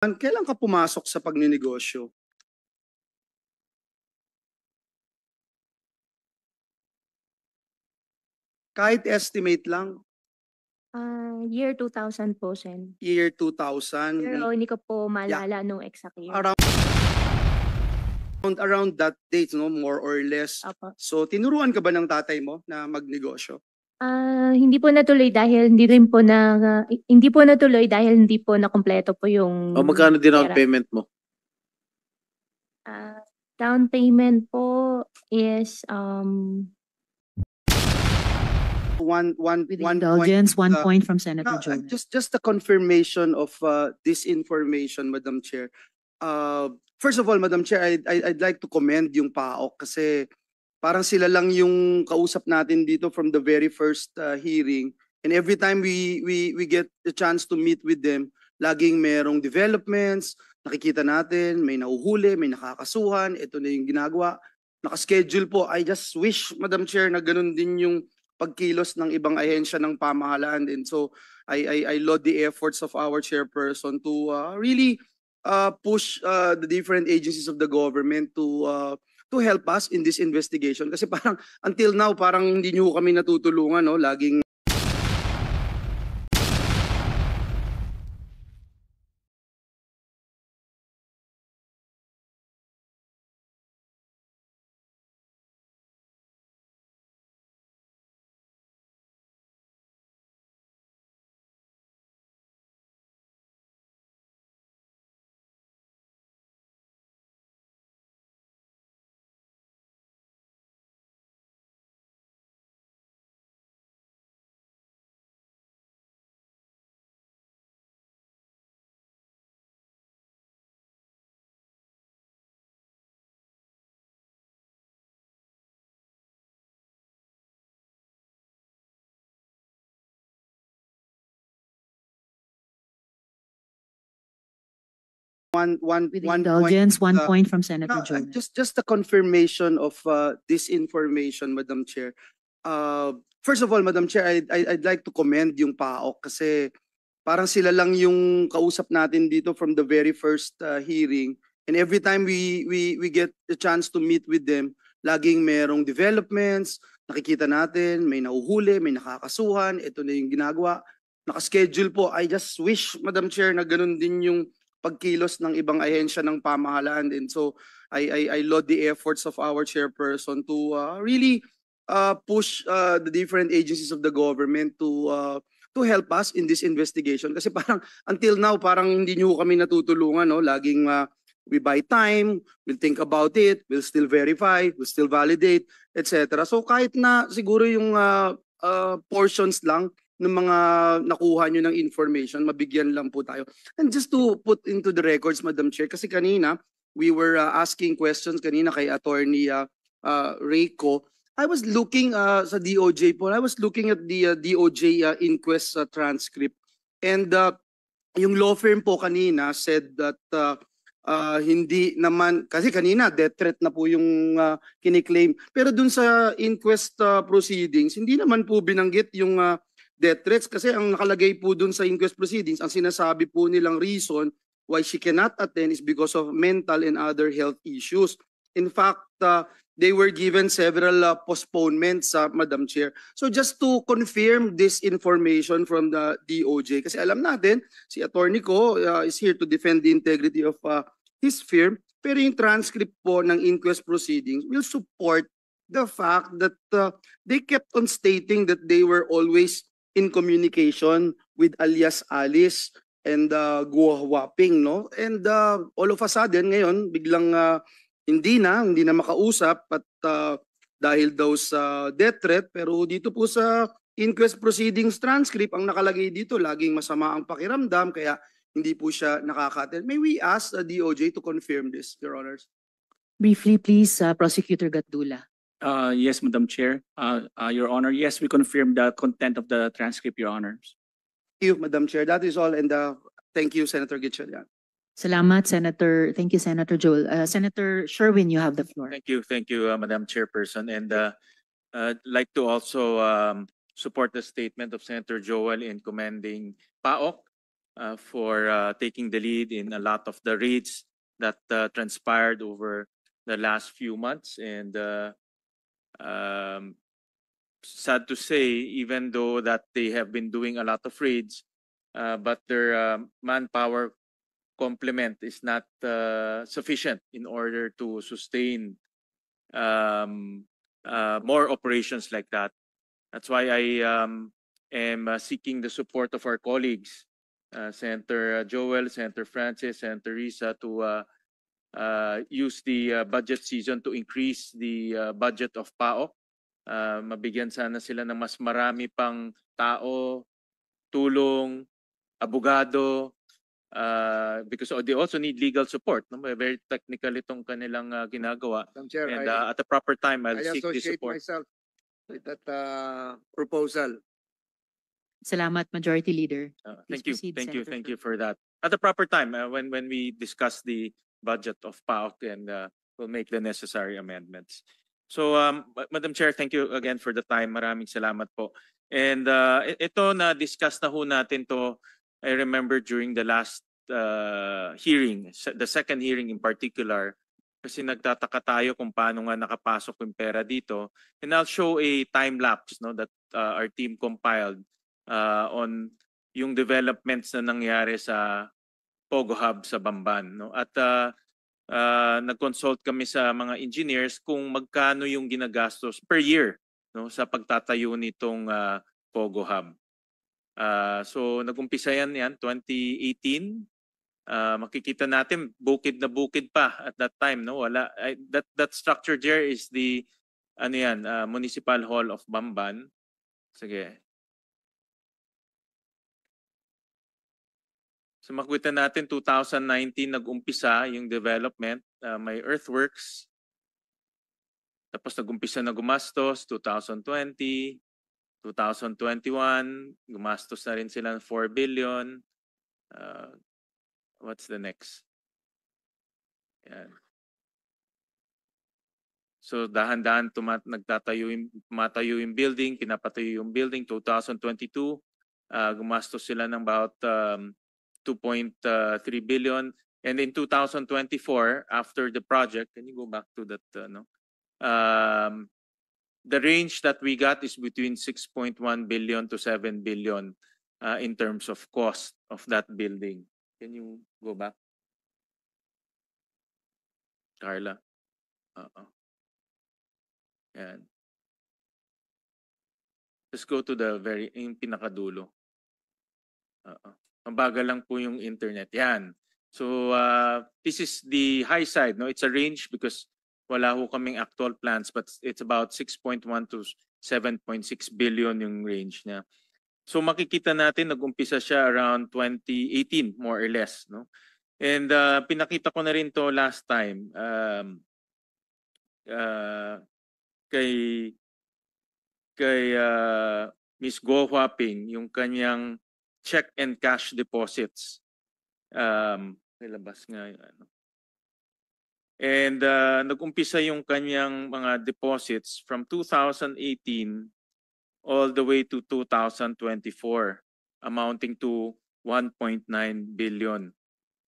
Kailan ka pumasok sa pagninegosyo? Kahit estimate lang, Year 2000 po, Sen. year 2000, Pero hindi ko po yeah, maalala nung exact year. around that date, no, more or less. Opo. So, tinuruan ka ba ng tatay mo na magnegosyo? Hindi po natuloy dahil hindi po natuloy dahil hindi po nakumpleto po yung O magkano down pera. payment mo? Down payment po is One With point, indulgence, one point from Senator no, Joel. just a confirmation of this information, Madam Chair. First of all, Madam Chair, I'd like to commend yung PAOK kasi parang sila lang yung kausap natin dito from the very first hearing, and every time we get the chance to meet with them, laging merong developments, nakikita natin, may nahuhuli, may nakakasuhan, ito na yung ginagawa. Nakaschedule po. I just wish, Madam Chair, na ganun din yung pagkilos ng ibang ahensya ng pamahalaan din. So I laud the efforts of our chairperson to really push the different agencies of the government to help us in this investigation. Kasi parang until now, parang hindi nyo kami natutulungan, no? Laging With indulgence, one point from Senator no, Joel. just a confirmation of this information, Madam Chair. First of all, Madam Chair, I'd like to commend yung PAOK kasi parang sila lang yung kausap natin dito from the very first hearing, and every time we get the chance to meet with them, laging merong developments, nakikita natin, may nahuhuli, may nakakasuhan, ito na yung ginagawa. Nakaschedule po. I just wish, Madam Chair, na ganun din yung pagkilos ng ibang ahensya ng pamahalaan din. So I laud the efforts of our chairperson to really push the different agencies of the government to help us in this investigation. Kasi parang until now, parang hindi nyo kami natutulungan, no? Laging we buy time, we'll think about it, we'll still verify, we'll still validate, etc. So kahit na siguro yung portions lang ng mga nakuha nyo ng information, mabigyan lang po tayo. And just to put into the records, Madam Chair, kasi kanina, we were asking questions kanina kay Attorney Reyco. I was looking sa DOJ po, I was looking at the DOJ inquest transcript. And yung law firm po kanina said that hindi naman, kasi kanina death threat na po yung kiniklaim. Pero dun sa inquest proceedings, hindi naman po binanggit yung death threats kasi ang nakalagay po dun sa inquest proceedings, ang sinasabi po nilang reason why she cannot attend is because of mental and other health issues. In fact, they were given several postponements, Madam Chair. So just to confirm this information from the DOJ, kasi alam natin, si Attorney Ko is here to defend the integrity of his firm, pero yung transcript po ng inquest proceedings will support the fact that they kept on stating that they were always in communication with alias Alice and Guo Huaping, no? And all of a sudden ngayon biglang hindi na makausap at dahil daw sa death threat, pero dito po sa inquest proceedings transcript ang nakalagay dito laging masama ang pakiramdam kaya hindi po siya nakaka-attend. May we ask the DOJ to confirm this, Your Honors? Briefly, please, Prosecutor Gatdula. Yes, Madam Chair. Your Honor, yes, we confirm the content of the transcript, Your Honors. Thank you, Madam Chair. That is all, and thank you, Senator Gatchalian. Salamat, Senator. Thank you, Senator Joel. Senator Sherwin, you have the floor. Thank you, Madam Chairperson. And I'd like to also support the statement of Senator Joel in commending PAOK for taking the lead in a lot of the raids that transpired over the last few months. And sad to say, even though that they have been doing a lot of raids, but their manpower complement is not sufficient in order to sustain more operations like that. That's why I am seeking the support of our colleagues, Senator Joel, Senator Francis, Senator Risa, to use the budget season to increase the budget of PAOK. Mabigyan sana sila ng mas marami pang tao, tulong, abogado, because they also need legal support. No? Very technical itong kanilang ginagawa. Madam Chair, And at the proper time, I'll I seek the associate support. myself with that proposal. Salamat, Majority Leader. Thank Please you, proceed, thank you, Senator thank Fernandez. you for that. At the proper time, when we discuss the budget of PAOK, and we'll make the necessary amendments. So, Madam Chair, thank you again for the time. Maraming salamat po. And ito na discuss na ho natin to. I remember during the last hearing, the second hearing in particular, kasi nagtataka tayo kung paano nga nakapasok yung pera dito. And I'll show a time lapse, no, that our team compiled on yung developments na nangyari sa Pogo Hub sa Bamban, no? At nag-consult kami sa mga engineers kung magkano yung ginagastos per year, no, sa pagtatayo nitong Pogo Hub. So nag-umpisa yan 2018. Makikita natin bukid na bukid pa at that time, no? Wala that structure there is the Municipal Hall of Bamban. Sige. So makikita natin 2019 nag-umpisa yung development, may earthworks. Tapos nag-umpisa na gumastos 2020, 2021, gumastos na rin sila ng 4 billion. What's the next? Yan. So dahan-dahan tumatayo yung building, pinapatayo yung building. 2022, gumastos sila ng about 2.3 billion. And in 2024, after the project, can you go back to that? The range that we got is between 6.1 billion to 7 billion in terms of cost of that building. Can you go back? Carla? Yan. Let's go to the yung pinakadulo. Mabagal lang po yung internet. Yan. So this is the high side, no? It's a range because wala ho kaming actual plans, but it's about 6.1 to 7.6 billion yung range niya. So makikita natin nag-umpisa siya around 2018 more or less, no? And pinakita ko na rin to last time kay Ms. Go Huaping, yung kanyang check and cash deposits. Nilabas nga yung ano. And nag-umpisa yung kanyang mga deposits from 2018 all the way to 2024, amounting to 1.9 billion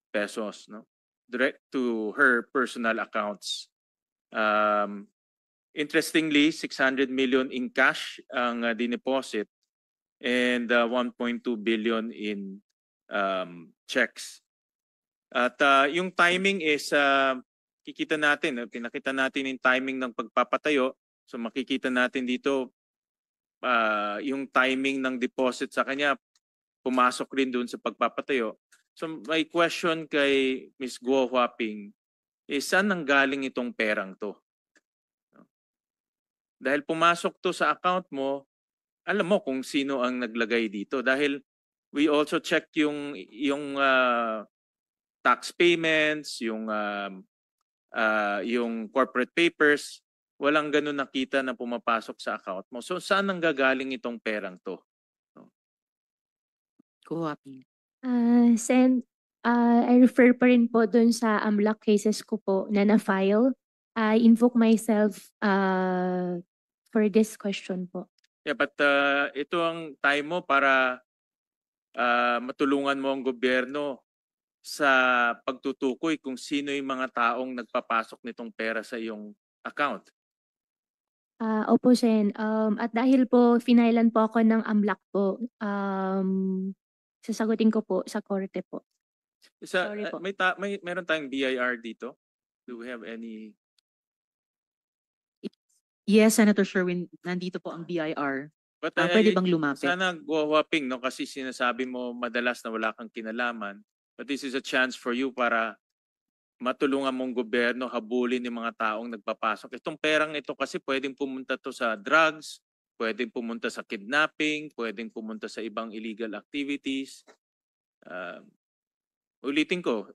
pesos, no? Direct to her personal accounts. Interestingly, 600 million in cash ang dineposit and 1.2 billion in checks. At yung timing is kikita natin, pinakita natin yung timing ng pagpapatayo. So makikita natin dito yung timing ng deposit sa kanya, pumasok rin doon sa pagpapatayo. So my question kay Ms. Go Huaping is saan nanggaling itong perang to? Dahil pumasok to sa account mo, alam mo kung sino ang naglagay dito. Dahil we also check yung tax payments, yung corporate papers, walang ganun nakita na pumapasok sa account mo. So saan nanggagaling itong perang to? Go Huaping. Sen, I refer pa rin po dun sa AMLAC cases ko po na na-file. I invoke myself for this question po. Yeah, but ito ang time mo para matulungan mo ang gobyerno sa pagtutukoy kung sino yung mga taong nagpapasok nitong pera sa iyong account. Opo, Sen. At dahil po finailan po ako ng AMLAC po, sasagutin ko po sa korte po. Sorry po. Meron tayong BIR dito. Do we have any? Yes, Senator Sherwin, nandito po ang BIR. But Pwede bang lumapit? sana guwaping, no, kasi sinasabi mo madalas na wala kang kinalaman. But this is a chance for you para matulungan mong gobyerno habulin yung mga taong nagpapasok. Itong perang ito kasi pwedeng pumunta to sa drugs, pwedeng pumunta sa kidnapping, pwedeng pumunta sa ibang illegal activities. Ulitin ko,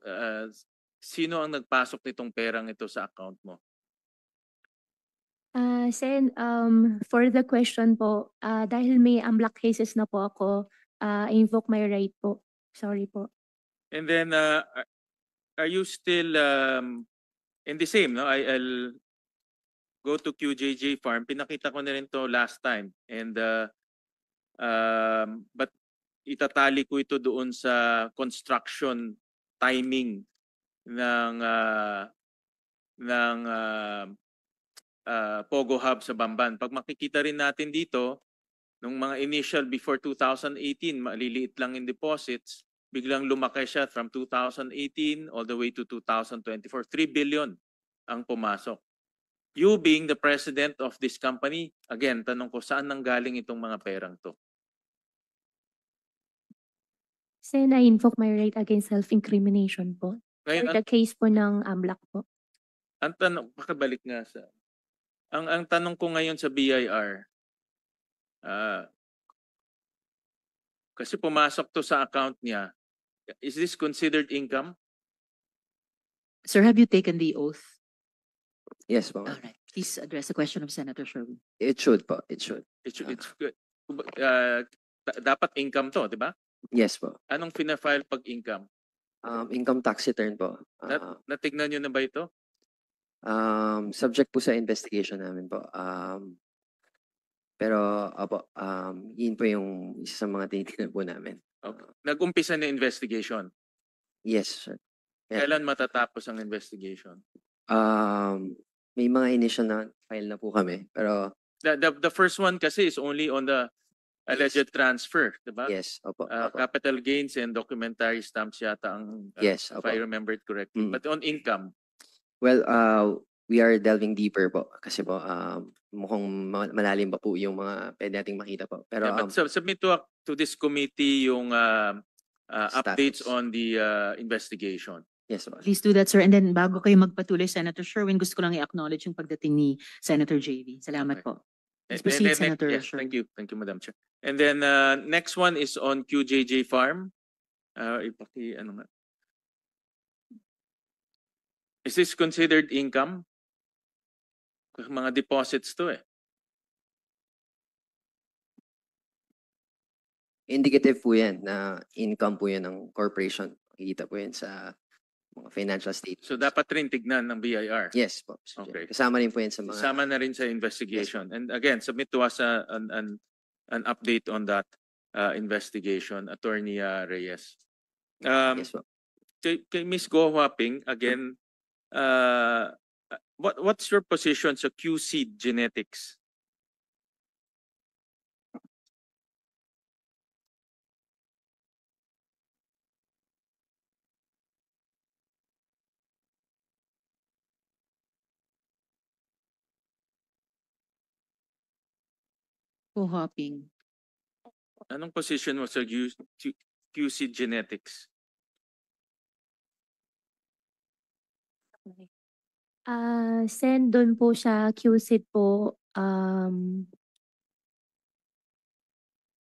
sino ang nagpasok nitong perang ito sa account mo? Sen, for the question po, dahil may AMLAC cases na po ako, I invoke my right po. Sorry po. And then, are you still in the same, no? I'll go to QJJ Farm. Pinakita ko na rin to last time. And, but itatali ko ito doon sa construction timing ng Pogo Hub sa Bamban. Pag makikita rin natin dito, nung mga initial before 2018, maliliit lang in deposits, biglang lumaki siya from 2018 all the way to 2024. 3 billion ang pumasok. You being the president of this company, again, tanong ko, saan nanggaling itong mga perang to? Sen, I invoke my right against self-incrimination po. Ngayon, For the case po ng AMLAC po. ang tanong, pakibalik nga sa... Ang tanong ko ngayon sa BIR, kasi pumasok to sa account niya, is this considered income? Sir, have you taken the oath? Yes po. All right. Please address the question of Senator Sherwin. It should po. It should. It's good. Dapat income to, di ba? Yes po. Anong fina-file pag income? Income tax return po. Natignan nyo na ba ito? Subject po sa investigation namin po. Pero opo, yun po yung isa sa mga tinitingnan po namin. Okay. Nag-umpisa na investigation. Yes, sir. Yeah. Kailan matatapos ang investigation? May mga initial na file na po kami. Pero The first one kasi is only on the alleged transfer, di ba? yes, opo. Capital gains and documentary stamps yata ang, Yes, if opo. I remember it correctly. Mm. But on income, Well, we are delving deeper po. Kasi po, mukhang malalim pa po yung mga pwede nating makita po. Pero yeah, but submit to this committee yung updates Status. on the investigation. yes po. Please do that, sir. And then bago kayo magpatuloy, Senator Sherwin, gusto ko lang i-acknowledge yung pagdating ni Senator JV. Salamat Okay. po. And Please proceed, then Senator yes, Sherwin. thank you, Madam Chair. And then next one is on QJJ Farm. Ano nga? Is this considered income? Mga deposits to eh. Indicative po yan na income po yan ng corporation. Makikita po yan sa mga financial statements. So dapat rin tignan ng BIR. Yes po. Mr. Chair. Okay. Kasama rin po yan sa mga... Sama na rin sa investigation. And again, submit to us an update on that investigation, Attorney Reyes. yes po. Kay Ms. Go Huaping, again, what's your position sa QC Genetics? Co-hopping. Anong position mo sa QC Genetics? Sen, doon po sa QCID po,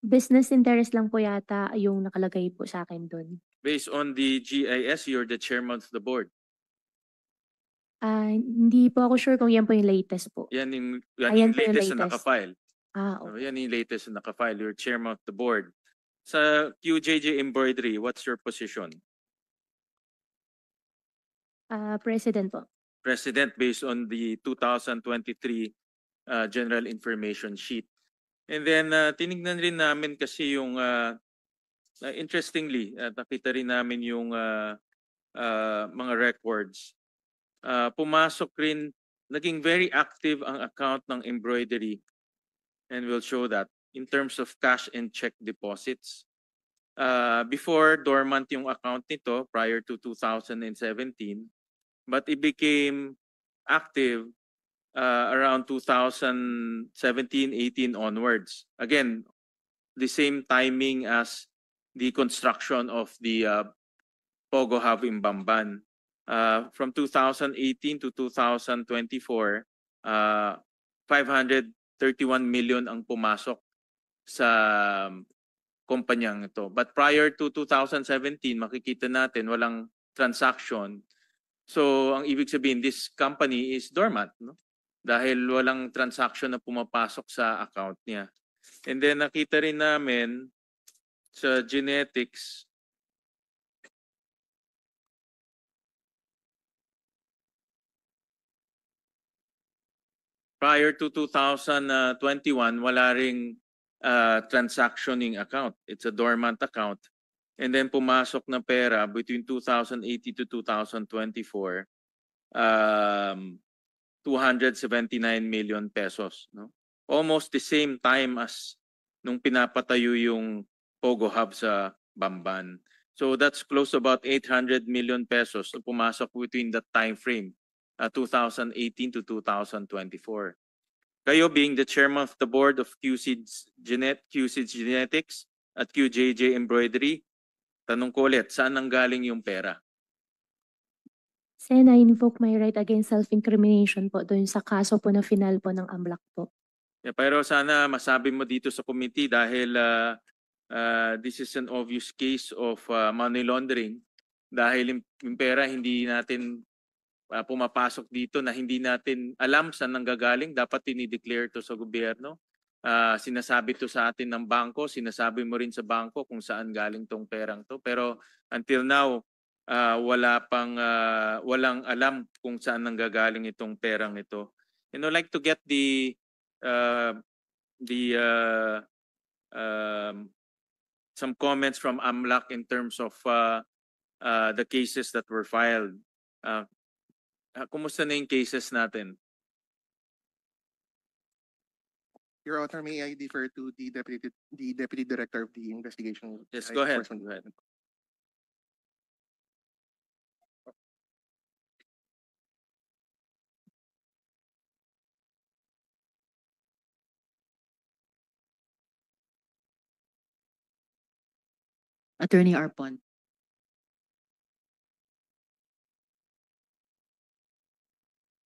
business interest lang po yata yung nakalagay po sa akin doon. Based on the GIS, you're the chairman of the board. Hindi po ako sure kung yan po yung latest po. Yan yung Ayan po yung latest na latest. nakafile. Okay. Yan yung latest na nakafile. You're chairman of the board. Sa QJJ Embroidery, what's your position? President po. President based on the 2023 General Information Sheet. And then tinignan rin namin kasi yung interestingly, nakita rin namin yung mga records. Pumasok rin, naging very active ang account ng embroidery, and we'll show that in terms of cash and check deposits. Before, dormant yung account nito prior to 2017, but it became active around 2017-18 onwards. Again, the same timing as the construction of the Pogo Hub in Bamban. From 2018 to 2024, 531 million ang pumasok sa kumpanyang ito. But prior to 2017, makikita natin walang transaction. So ang ibig sabihin, this company is dormant, no? Dahil walang transaction na pumapasok sa account niya. And then nakita rin namin sa genetics, prior to 2021, wala ring transactioning account. It's a dormant account. And then pumasok na pera between 2018 to 2024, 279 million pesos. No? Almost the same time as nung pinapatayo yung Pogo Hub sa Bamban. So that's close to about 800 million pesos na pumasok within that time frame, 2018 to 2024. Kayo being the chairman of the board of QSeeds Genetics at QJJ Embroidery, tanong ko ulit, saan nanggaling yung pera? Sen, I invoke my right against self-incrimination po doon sa kaso po na final po ng AMLAC po. Yeah, pero sana masabi mo dito sa committee dahil this is an obvious case of money laundering. Dahil yung pera hindi natin pumapasok dito na hindi natin alam saan nanggagaling, dapat tinideclare to sa gobyerno. Sinasabi to sa atin ng bangko, sinasabi mo rin sa bangko kung saan galing tong perang to. Pero until now, walang alam kung saan nanggagaling itong perang ito. And I'd like to get some comments from AMLAC in terms of the cases that were filed. Kumusta na yung cases natin? Your Honor, may I defer to the Deputy Director of the Investigation? Yes, go ahead. Enforcement. Go ahead. Attorney Arpon.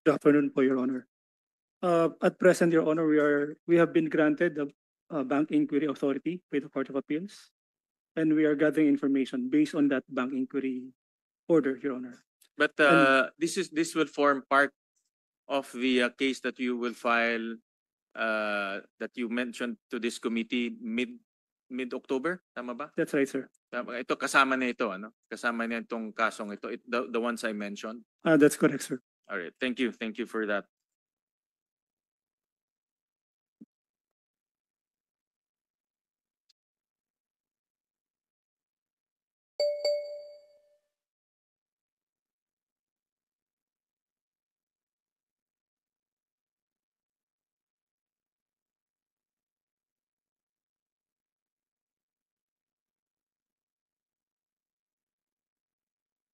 Good afternoon po, Your Honor. At present, Your Honor, we have been granted a bank inquiry authority by the Court of Appeals, and we are gathering information based on that bank inquiry order, Your Honor. But this will form part of the case that you will file that you mentioned to this committee mid-October, tama ba? That's right, sir. Ito kasama na ito, ano? Kasama na itong kasong ito, the ones I mentioned. That's correct, sir. All right, thank you for that.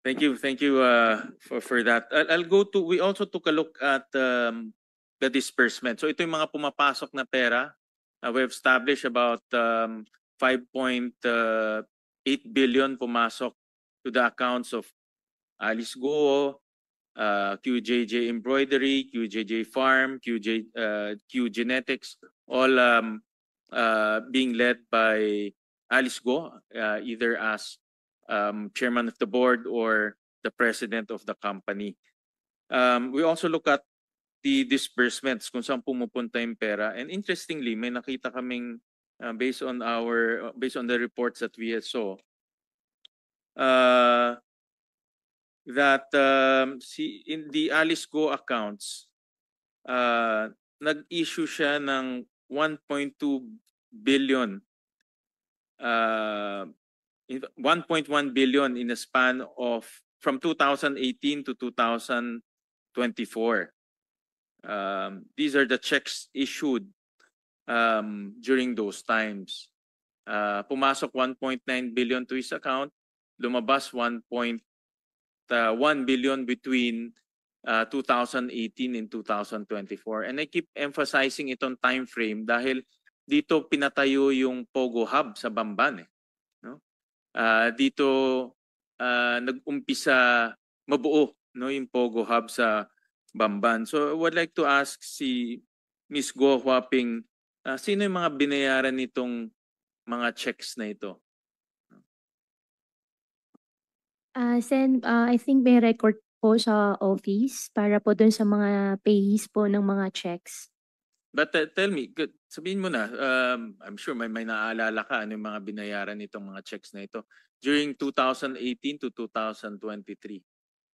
Thank you for that. I'll go to, we also took a look at the disbursement. So ito yung mga pumapasok na pera. We have established about 5.8 billion pumasok to the accounts of Alice Go, QJJ Embroidery, QJJ Farm, Q Genetics, all being led by Alice Go, either as chairman of the board or the president of the company. We also look at the disbursements, kung saan pumupunta yung pera. And interestingly, may nakita kaming based on the reports that we saw, that in the Alice Go accounts, nag-issue siya ng 1.2 billion 1.1 billion in a span of from 2018 to 2024. These are the checks issued during those times. Pumasok 1.9 billion to his account, lumabas 1.1 billion between 2018 and 2024. And I keep emphasizing itong time frame dahil dito pinatayo yung Pogo Hub sa Bamban. No? Dito nag-umpisa mabuo, no, yung Pogo Hub sa Bamban. So I would like to ask si Ms. Go Huaping, sino yung mga binayaran nitong mga checks na ito? Sen, I think may record po sa office para po dun sa mga payees po ng mga checks. But tell me, sabihin mo na, I'm sure may naaalala ka ano yung mga binayaran nitong mga checks na ito during 2018 to 2023.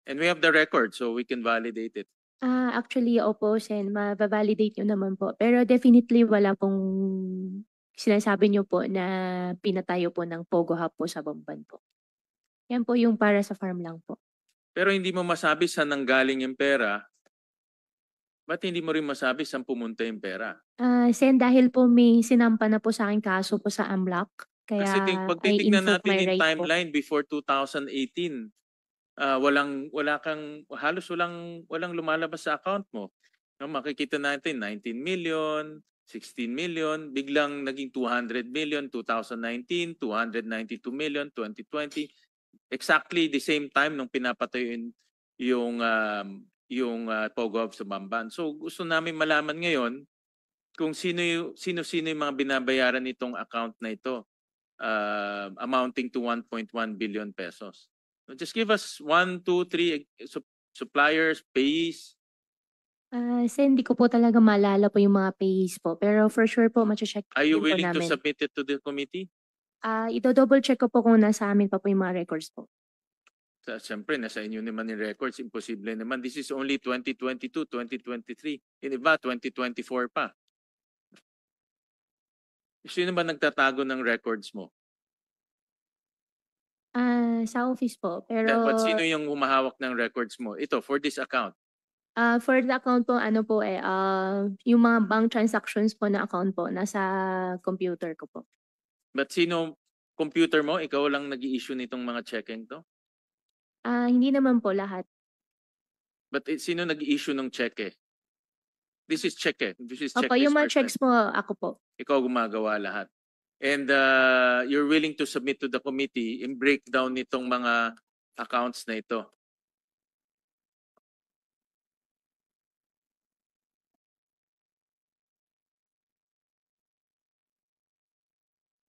And we have the record so we can validate it. Actually, opo, Sen, ma-validate nyo naman po. Pero definitely wala pong sinasabi nyo po na pinatayo po ng Pogo Hub po sa Bamban po. Yan po yung para sa farm lang po. Pero hindi mo masabi saan nanggaling yung pera. Ba't hindi mo rin masabi saan pumunta yung pera? Sen, dahil po may sinampa na po sa akin kaso po sa AMLAC. Kaya Kasi pag I titignan invoke natin my yung right po. timeline before 2018, halos walang lumalabas sa account mo. No, makikita natin 19 million, 16 million, biglang naging 200 million, 2019, 292 million, 2020. Exactly the same time nung pinapatayo yung Pogo Hub sa Bamban. So gusto namin malaman ngayon kung sino yung mga binabayaran nitong account na ito, amounting to 1.1 billion pesos. So just give us 1, 2, 3 suppliers, payees. Sen, hindi ko po talaga maalala po yung mga payees po. Pero for sure po, mache-check Are you din po willing to namin. submit it to the committee? Ito-double check ko po kung nasa amin pa po yung mga records po. Siyempre, nasa inyo naman yung records. Imposible naman. This is only 2022, 2023. Yung iba, 2024 pa. Sino ba nagtatago ng records mo? Sa office po. Pero But sino yung humahawak ng records mo? Ito, for this account. for the account po, yung mga bank transactions po na account po, nasa computer ko po. But sino computer mo? Ikaw lang nag-i-issue nitong mga checking to? Hindi naman po lahat. But sino nag-i-issue ng cheque? This is cheque. This is check Opo, yung mga disbursement. checks mo, ako po. Ikaw gumagawa lahat. And you're willing to submit to the committee in breakdown nitong mga accounts na ito.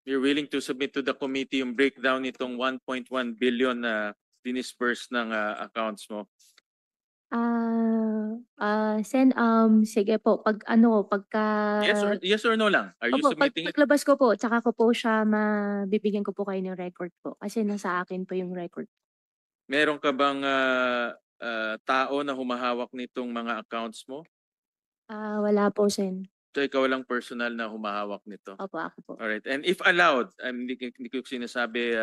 You're willing to submit to the committee yung breakdown nitong 1.1 billion na dinisperse ng accounts mo. Sen, sige po, pagka... Yes or no lang? Are you Opo, submitting it? paglabas ko po, tsaka ko po siya mabibigyan ko po kayo ng record po. Kasi nasa akin po yung record. Meron ka bang tao na humahawak nitong mga accounts mo? Wala po, Sen. So ikaw lang personal na humahawak nito? Opo, ako po. Alright. And if allowed, hindi ko sinasabi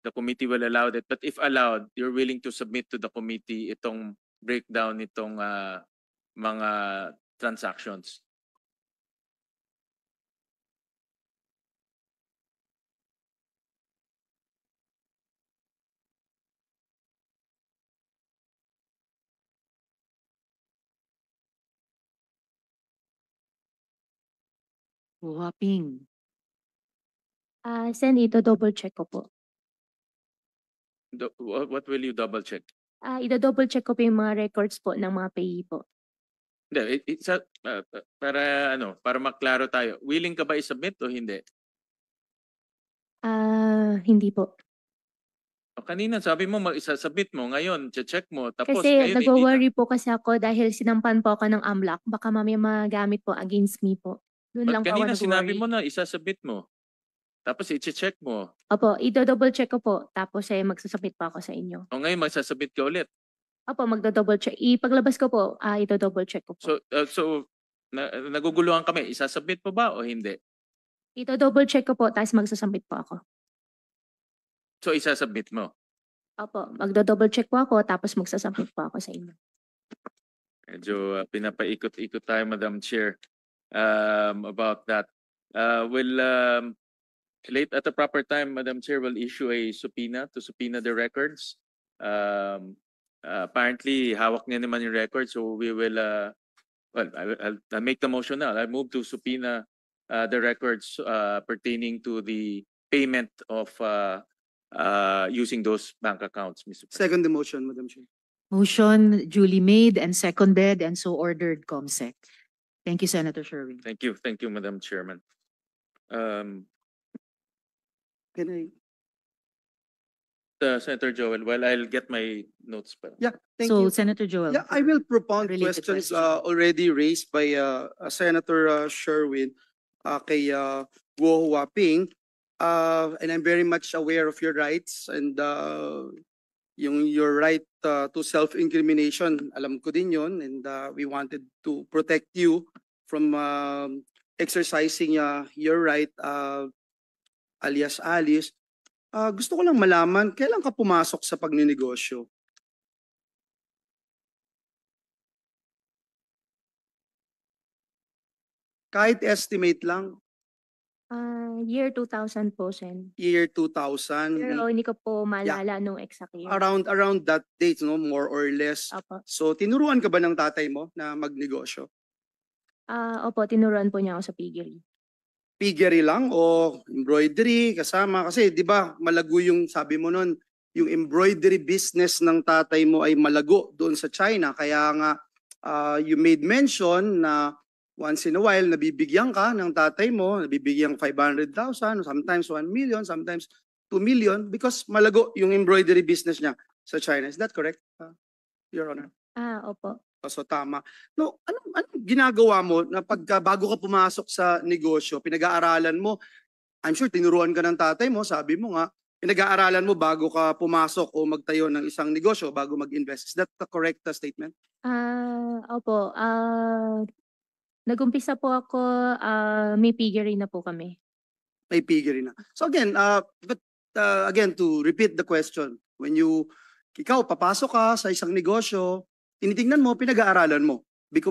the committee will allow it, but if allowed, you're willing to submit to the committee itong breakdown nitong mga transactions? Huaping. Sen, ito double check ko po. What will you double check? Ito-double check ko po yung mga records po ng mga payee po. Hindi, para maklaro tayo. Willing ka ba i-submit o hindi? Hindi po. O kanina sabi mo mag-submit mo, ngayon check mo, tapos Kasi ngayon hindi na. nag-worry po kasi ako dahil sinampan po ako ng AMLAC. Baka mamaya magamit po against me po. Doon lang But po ako kanina sinabi nag-worry. mo na isasubmit mo. Tapos i-check mo. Opo, ito-double check ko po. Tapos magsasubmit pa ako sa inyo. O ngayon magsasubmit ka ulit. Opo, magdo-double check. Ipaglabas ko po, ito-double check ko po. So naguguluhan kami, isasubmit mo ba o hindi? Ito-double check ko po, tapos magsasubmit po ako. So isasubmit mo. Opo, magdo-double check po ako, tapos magsasubmit po ako sa inyo. Medyo pinapaikot-ikot tayo, Madam Chair, about that. Will late at the proper time, Madam Chair, will issue a subpoena to subpoena the records. Apparently, hawak niya naman yung records, so we will, well, I'll make the motion now. I move to subpoena the records pertaining to the payment of using those bank accounts, Mr. President. Second the motion, Madam Chair. Motion duly made and seconded and so ordered, COMSEC. Thank you, Senator Sherwin. Thank you, Madam Chairman. Can I? Senator Joel, well, I'll get my notes pa. Yeah, thank So you. Senator Joel. Yeah, I will propound Related questions question. already raised by Senator Sherwin kay Guo Huaping. And I'm very much aware of your rights and your right to self-incrimination. Alam ko din yun, and we wanted to protect you from exercising your right, alias Alice. Gusto ko lang malaman, kailan ka pumasok sa pagninegosyo? Kahit estimate lang, Year 2000 po, Sen. year 2000, Pero hindi ko po maalala nung exact year. around that date, no, more or less. Opo. So, tinuruan ka ba ng tatay mo na magnegosyo? Opo, tinuruan po niya ako sa piggery. Piggery lang o embroidery kasama? Kasi, di ba, malago yung, sabi mo nun, yung embroidery business ng tatay mo ay malago doon sa China. Kaya nga, you made mention na once in a while, nabibigyan ka ng tatay mo, nabibigyan 500,000, sometimes 1 million, sometimes 2 million, because malago yung embroidery business niya sa China. Is that correct, Your Honor? Opo. So tama. No, anong ginagawa mo na bago ka pumasok sa negosyo, pinag-aaralan mo? I'm sure tinuruan ka ng tatay mo, sabi mo nga, pinag-aaralan mo bago ka pumasok o magtayo ng isang negosyo, bago mag-invest. Is that the correct statement? Opo. Nag-umpisa po ako, may piggery na po kami. May piggery na. So again, again, to repeat the question, when ikaw papasok ka sa isang negosyo, tinitingnan mo, pinag-aaralan mo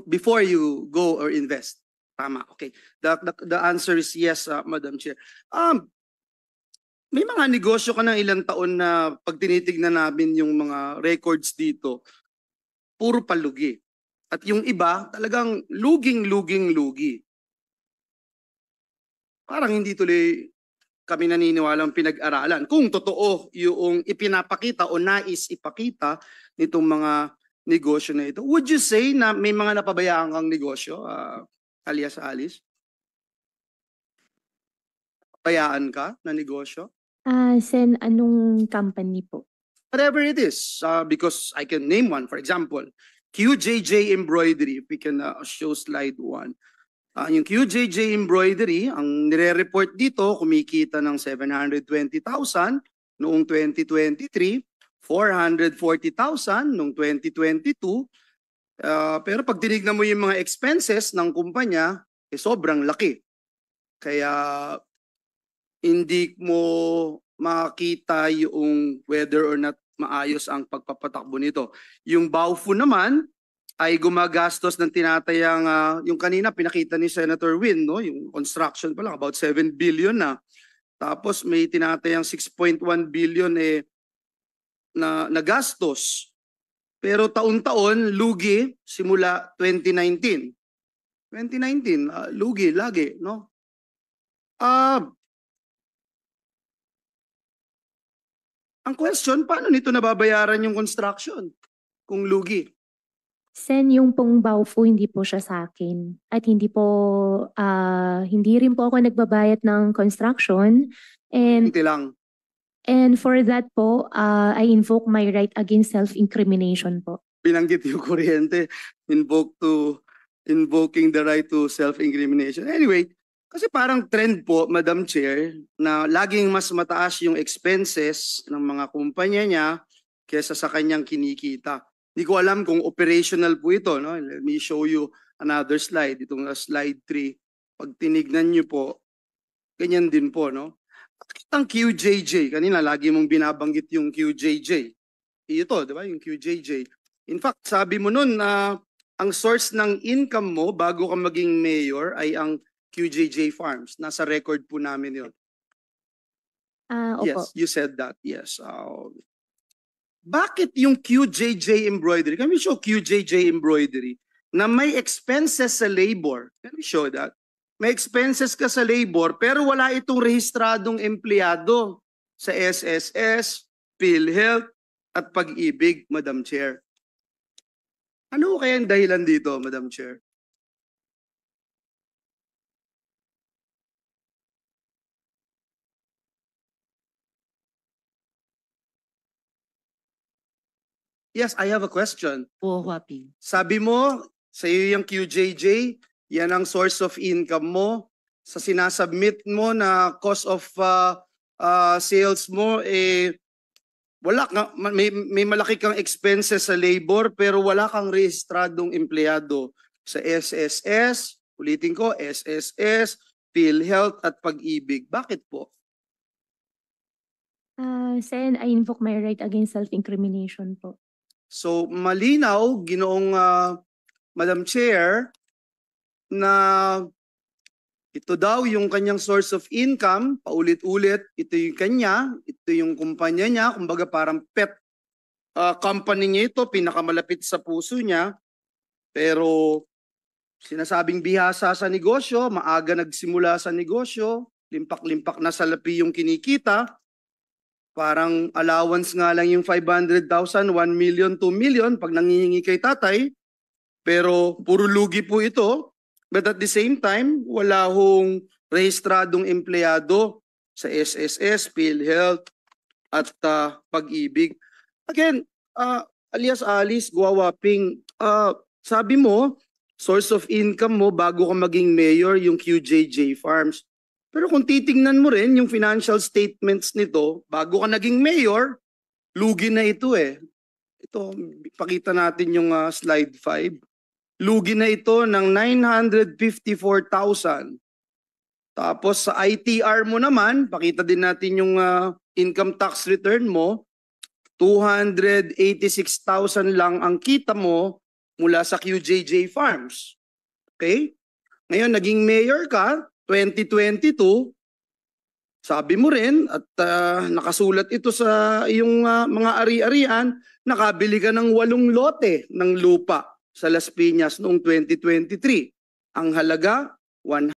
before you go or invest. Tama, okay. The answer is yes, Madam Chair. May mga negosyo ka ng ilang taon na pag tinitignan namin yung mga records dito, puro palugi. At yung iba, talagang lugi. Parang hindi tuloy kami naniniwalang pinag-aralan. Kung totoo yung ipinapakita o nais ipakita nitong mga negosyo na ito. Would you say na may mga napabayaan kang negosyo, alias Alice? Napabayaan ka na negosyo? Sen, anong company po? Whatever it is, because I can name one. For example, QJJ Embroidery, if we can show slide 1. Yung QJJ Embroidery, ang nire-report dito, kumikita ng 720,000 noong 2023, 440,000 noong 2022. Pero pag tinignan mo yung mga expenses ng kumpanya, sobrang laki. Kaya hindi mo makita yung whether or not maayos ang pagpapatakbo nito. Yung Baofu naman ay gumagastos ng tinatayang, yung kanina pinakita ni Senator Win, no? Yung construction pa lang, about 7 billion na. Tapos may tinatayang 6.1 billion na gastos. Pero taon-taon, lugi simula 2019. 2019, lugi lagi, no? Ang question, paano nito nababayaran yung construction kung lugi? Sen, yung pong Baofu, hindi po siya sa akin. At hindi rin po ako nagbabayad ng construction. Hindi lang. And for that po, I invoke my right against self-incrimination po. Binanggit yung kuryente, invoking the right to self-incrimination. Anyway, kasi parang trend po, Madam Chair, na laging mas mataas yung expenses ng mga kumpanya niya kesa sa kanyang kinikita. Hindi ko alam kung operational po ito, no? Let me show you another slide. Itong slide 3. Pag tinignan niyo po, ganyan din po, no? Bakit ang QJJ? Kanina, lagi mong binabanggit yung QJJ. Ito, di ba? Yung QJJ. In fact, sabi mo nun na ang source ng income mo bago ka maging mayor ay ang QJJ Farms. Nasa record po namin yun. Opo. Yes, you said that. Yes. Bakit yung QJJ embroidery? Can we show QJJ embroidery na may expenses sa labor? Can we show that? May expenses ka sa labor pero wala itong rehistradong empleyado sa SSS, PhilHealth at Pag-ibig, Madam Chair. Ano kaya ang dahilan dito, Madam Chair? Yes, I have a question. Po Huaping. Sabi mo, sa iyo yung QJJ, yan ang source of income mo. Sa sinasubmit mo na cost of sales mo, wala ka, may malaki kang expenses sa labor pero wala kang rehistradong empleyado sa SSS, ulitin ko, SSS, PhilHealth at Pag-ibig. Bakit po? Sen, I invoke my right against self-incrimination po. So malinaw, ginoong Madam Chair, na ito daw yung kanyang source of income, paulit-ulit, ito yung kanya, ito yung kumpanya niya, kumbaga parang pet company niya ito, pinakamalapit sa puso niya, pero sinasabing bihasa sa negosyo, maaga nagsimula sa negosyo, limpak-limpak na salapi yung kinikita, parang allowance nga lang yung 500,000, 1 million, 2 million pag nangihingi kay tatay, pero puro lugi po ito. But at the same time, wala hong rehistradong empleyado sa SSS, PhilHealth at Pag-ibig. Again, alias Alice Guawaping, sabi mo, source of income mo bago ka maging mayor yung QJJ Farms. Pero kung titingnan mo rin yung financial statements nito, bago ka naging mayor, lugi na ito eh. Ito, pakita natin yung slide 5. Lugi na ito ng 954,000. Tapos sa ITR mo naman, pakita din natin yung income tax return mo, 286,000 lang ang kita mo mula sa QJJ Farms. Okay? Ngayon, naging mayor ka, 2022, sabi mo rin at nakasulat ito sa iyong mga ari-arian, nakabili ka ng 8 lote ng lupa sa Las Piñas noong 2023. Ang halaga,